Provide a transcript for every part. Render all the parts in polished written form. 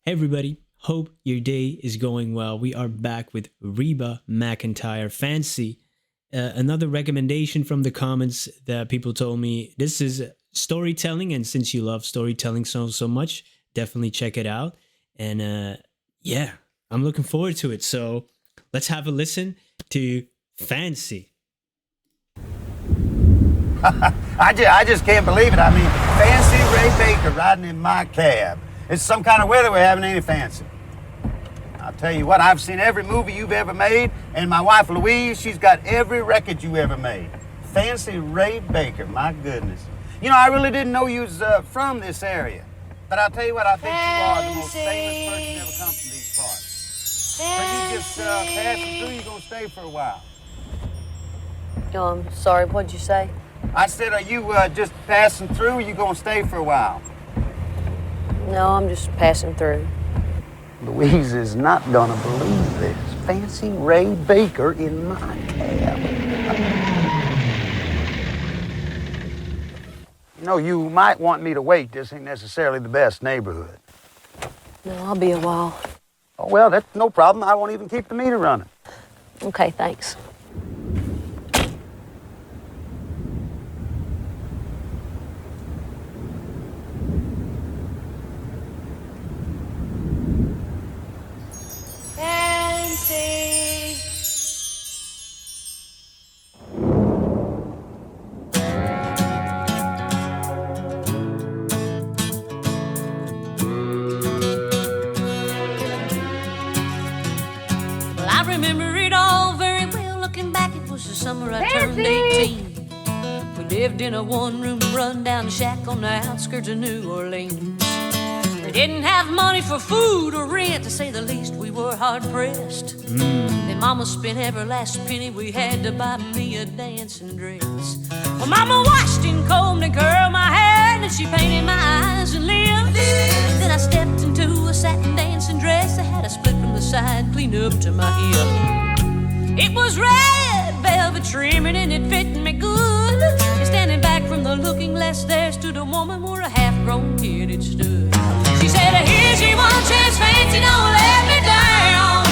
Hey everybody, hope your day is going well. We are back with Reba McEntire. Fancy. Another recommendation from the comments that people told me this is storytelling, and since you love storytelling so much, definitely check it out. And yeah, I'm looking forward to it. So let's have a listen to Fancy. I just can't believe it. I mean, fancy Ray Baker riding in my cab. It's some kind of weather we're having, ain't it, Fancy? I'll tell you what, I've seen every movie you've ever made, and my wife Louise, she's got every record you ever made. Fancy Ray Baker, my goodness. You know, I really didn't know you was from this area. But I'll tell you what, I think you are the most famous person ever come from these parts. Are you just passing through, you gonna stay for a while? I'm sorry, what'd you say? I said, are you just passing through, or you gonna stay for a while? No, I'm just passing through. Louise is not gonna believe this. Fancy Ray Baker in my cab. You know, you might want me to wait. This ain't necessarily the best neighborhood. No, I'll be a while. Oh, well, that's no problem. I won't even keep the meter running. Okay, thanks. I remember it all very well. Looking back, it was the summer I turned 18. We lived in a one-room run-down shack on the outskirts of New Orleans. We didn't have money for food or rent, to say the least. We were hard-pressed. Then Mama spent every last penny we had to buy me a dancing dress. Well, Mama washed and combed and curled my hair, and then she painted my eyes and lips. Then I stepped into a satin dancing dress that had a split from the side, clean up to my hip. It was red velvet trimming and it fit me good. And standing back from the looking glass, there stood a woman where a half-grown kid had stood. She said, here's your one chance, Fancy, don't let me down.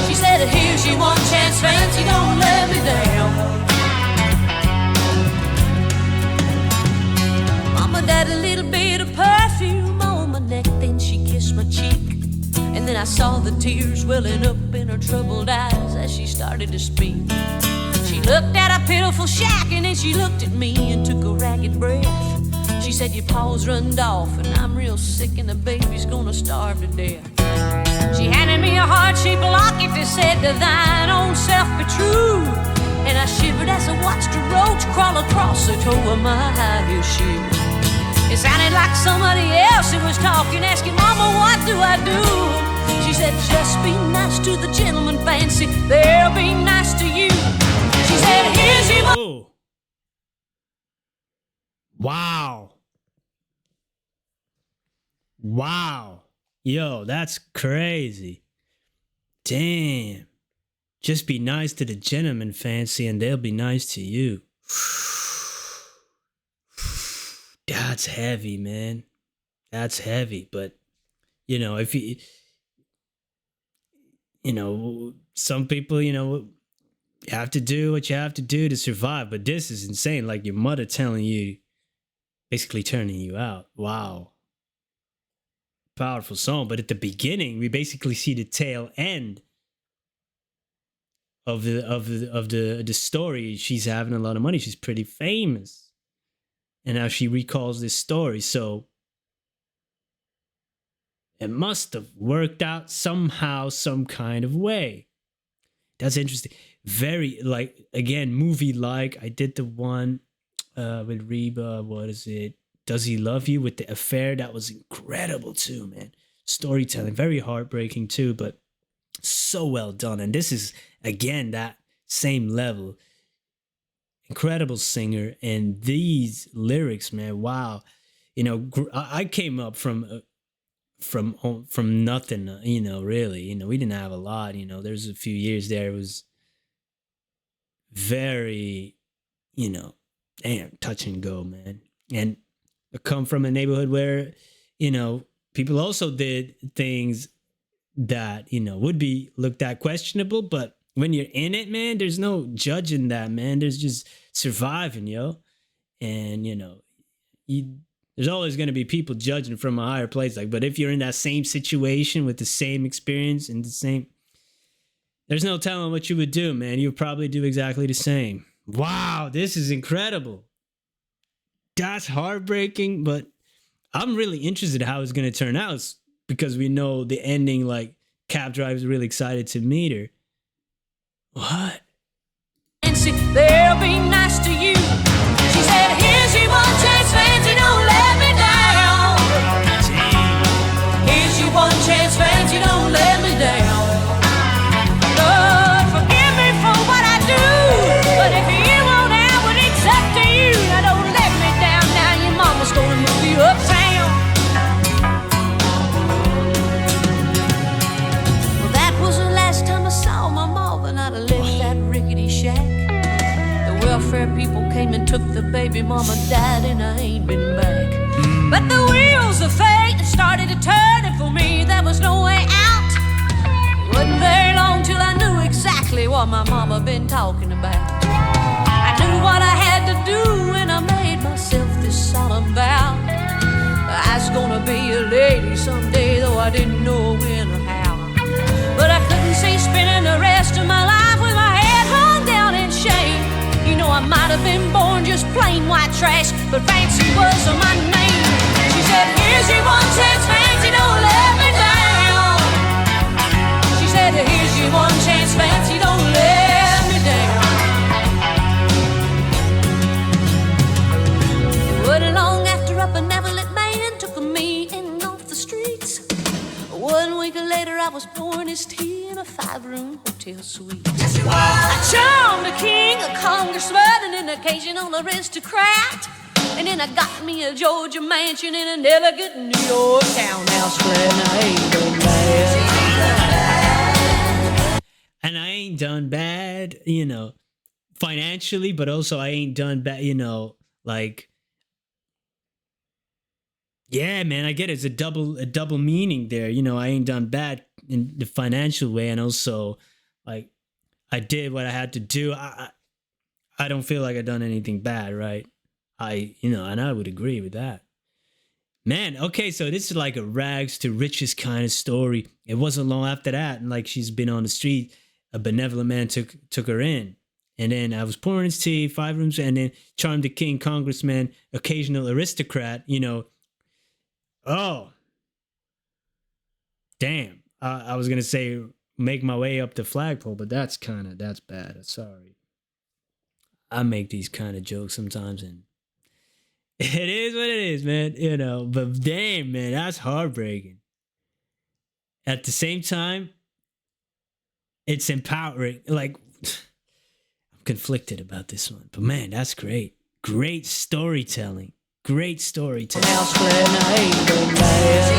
She said, here's your one chance, Fancy, don't let me down. Mama dabbed a little bit of perfume on my neck, then she kissed my cheek. And then I saw the tears welling up in her troubled eyes as she started to speak. She looked at a pitiful shack, and then she looked at me and took a ragged breath. She said, your paws runned off, and I'm real sick, and the baby's gonna starve to death. She handed me a heart-shaped locket that said, to thine own self be true. And I shivered as I watched a roach crawl across the toe of my high heel shoe. It sounded like somebody else who was talking, asking, Mama, what do I do? She said, just be nice to the gentleman, Fancy, they'll be nice to you. She said, here's your... Oh. Wow. Wow. Yo, that's crazy. Damn. Just be nice to the gentleman, Fancy, and they'll be nice to you. That's heavy, man. That's heavy. But, you know, if you know, some people, you have to do what you have to do to survive. But this is insane. Like your mother telling you, basically turning you out. Wow. Powerful song. But at the beginning, we basically see the tail end of the story. She's having a lot of money. She's pretty famous. And now she recalls this story. So it must have worked out somehow, some kind of way. That's interesting. Very, like, again, movie-like. I did the one with Reba. What is it? Does He Love You? With the affair. That was incredible too, man. Storytelling. Very heartbreaking too, but so well done. And this is, again, that same level. Incredible singer. And these lyrics, man, wow. You know, I came up from nothing, really. We didn't have a lot, there's a few years there. It was very, damn, touch and go, man. And I come from a neighborhood where, people also did things that, you know, would be looked at questionable, but when you're in it, man, there's no judging that, man. There's just surviving, yo. And, you know, there's always going to be people judging from a higher place. Like, but if you're in that same situation with the same experience and the same, there's no telling what you would do, man. You would probably do exactly the same. Wow, this is incredible. That's heartbreaking, but I'm really interested in how it's going to turn out because we know the ending, like, cab driver's really excited to meet her. What? And see, they'll be nice to you. She said, here's your one chance, fancy, don't let me down. Here's your one chance, fancy, don't let me down. Lord, forgive me for what I do, but if you won't have it, it's up to you. Now don't let me down, now your mama's gonna move you uptown. Well, that was the last time I saw my mama, and I'd have left that rickety shack. The welfare people came and took the baby, mama died, and I ain't been back. But the wheels of fate started to turn, and for me there was no way out. It wasn't very long till I knew exactly what my mama been talking about. I knew what I had to do, and I made myself this solemn vow. I was gonna be a lady someday, though I didn't know when or how. But I couldn't see spending the rest of my life with my head hung down in shame. You know, I might have been born just plain white trash, but fancy was my name. She said, here's your one chance, fancy, don't let me down. She said, here's your one chance, fancy, don't let me down. It wasn't long after a benevolent man took me in off the streets. 1 week later, I was pouring his tea in a 5-room hotel suite. Yes, you are. I charmed a king, a congressman, and an occasional aristocrat. And then I got me a Georgia mansion in an elegant New York townhouse flat, and I ain't done bad. And I ain't done bad, you know, financially, but also I ain't done bad, you know, like, yeah, man, I get it. It's a double meaning there. You know, I ain't done bad in the financial way, and also, like, I did what I had to do. I don't feel like I done anything bad, right? And I would agree with that. Man, okay, so this is like a rags to riches kind of story. It wasn't long after that, and like she's been on the street, a benevolent man took her in. And then I was pouring his tea, 5 rooms, and then charmed the king, congressman, occasional aristocrat, you know. Oh, damn. I was going to say make my way up the flagpole, but that's bad. Sorry. I make these kind of jokes sometimes, and it is what it is, man. You know, but damn, man, that's heartbreaking. At the same time, it's empowering. Like, I'm conflicted about this one, but man, that's great. Great storytelling. Great storytelling. House flat, and I ain't done bad.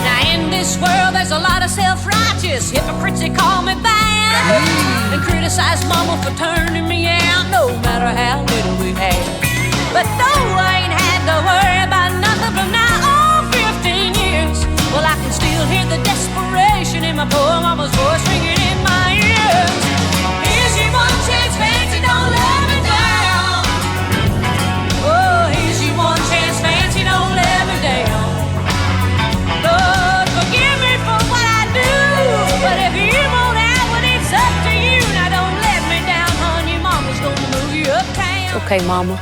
Now in this world there's a lot of self-righteous hypocrites that call me bad and criticize mama for turning me out no matter how little we had. But though I ain't had to worry about nothing from now on 15 years, well, I can still hear the desperation in my poor mama's voice ringing in my ears. Here's your one chance, fancy, don't let me down. Oh, here's your one chance, fancy, don't let me down. Lord, forgive me for what I do, but if you won't have it, it's up to you. Now don't let me down, hon, your mama's gonna move you uptown. Okay, Mama.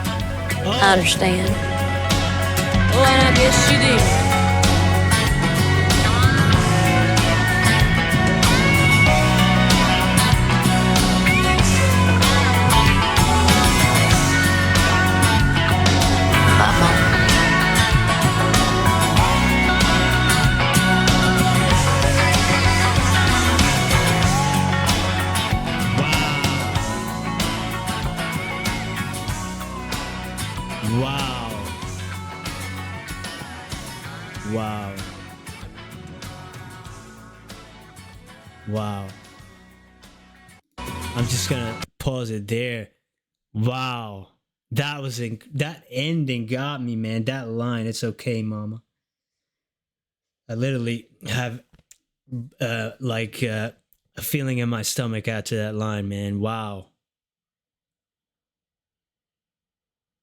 I understand. Oh, and I guess she did. Wow. I'm just gonna pause it there. Wow, that was that ending got me, man. That line, "It's okay, mama." I literally have a feeling in my stomach after that line, man. Wow.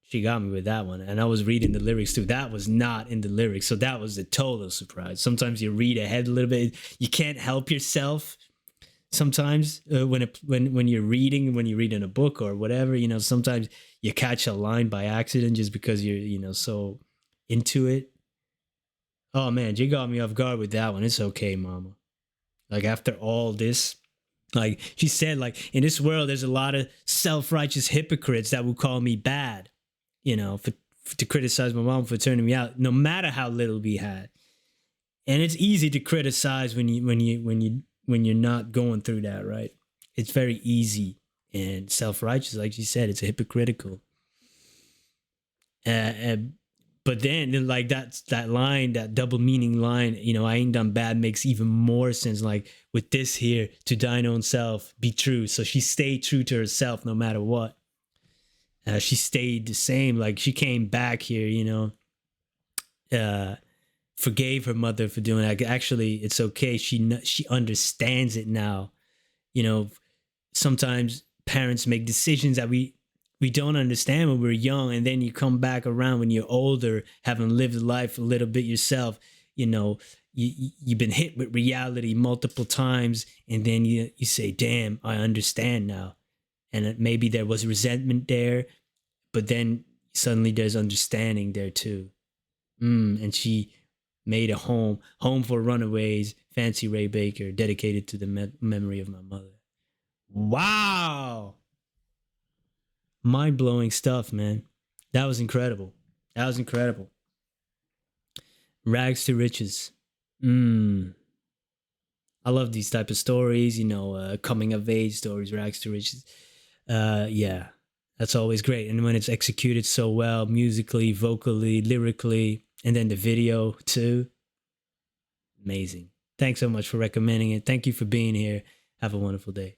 She got me with that one. And I was reading the lyrics too. That was not in the lyrics. So that was a total surprise. Sometimes you read ahead a little bit. You can't help yourself. Sometimes when you're reading a book or whatever, you know, sometimes you catch a line by accident just because you're, you know, so into it. Oh man, you got me off guard with that one. It's okay, mama. Like after all this, like she said, like in this world, there's a lot of self-righteous hypocrites that will call me bad, you know, to criticize my mom for turning me out, no matter how little we had. And it's easy to criticize when you're not going through that, right? It's very easy and self-righteous, like she said. It's hypocritical. But then, like that line, that double meaning line, you know, I ain't done bad, makes even more sense. Like with this here, to thine own self, be true. So she stayed true to herself no matter what. She stayed the same. Like she came back here, you know, forgave her mother for doing that. Actually, it's okay. She understands it now. You know, sometimes parents make decisions that we don't understand when we're young, and then you come back around when you're older, having lived life a little bit yourself. You know, you've been hit with reality multiple times, and then you say, damn, I understand now. And maybe there was resentment there, but then suddenly there's understanding there too. And she made a home for runaways, Fancy Ray Baker, dedicated to the memory of my mother. Wow. Mind-blowing stuff, man. That was incredible. Rags to riches. I love these type of stories, you know, coming of age stories, rags to riches. Yeah, that's always great. And when it's executed so well, musically, vocally, lyrically, and then the video too. Amazing. Thanks so much for recommending it. Thank you for being here. Have a wonderful day.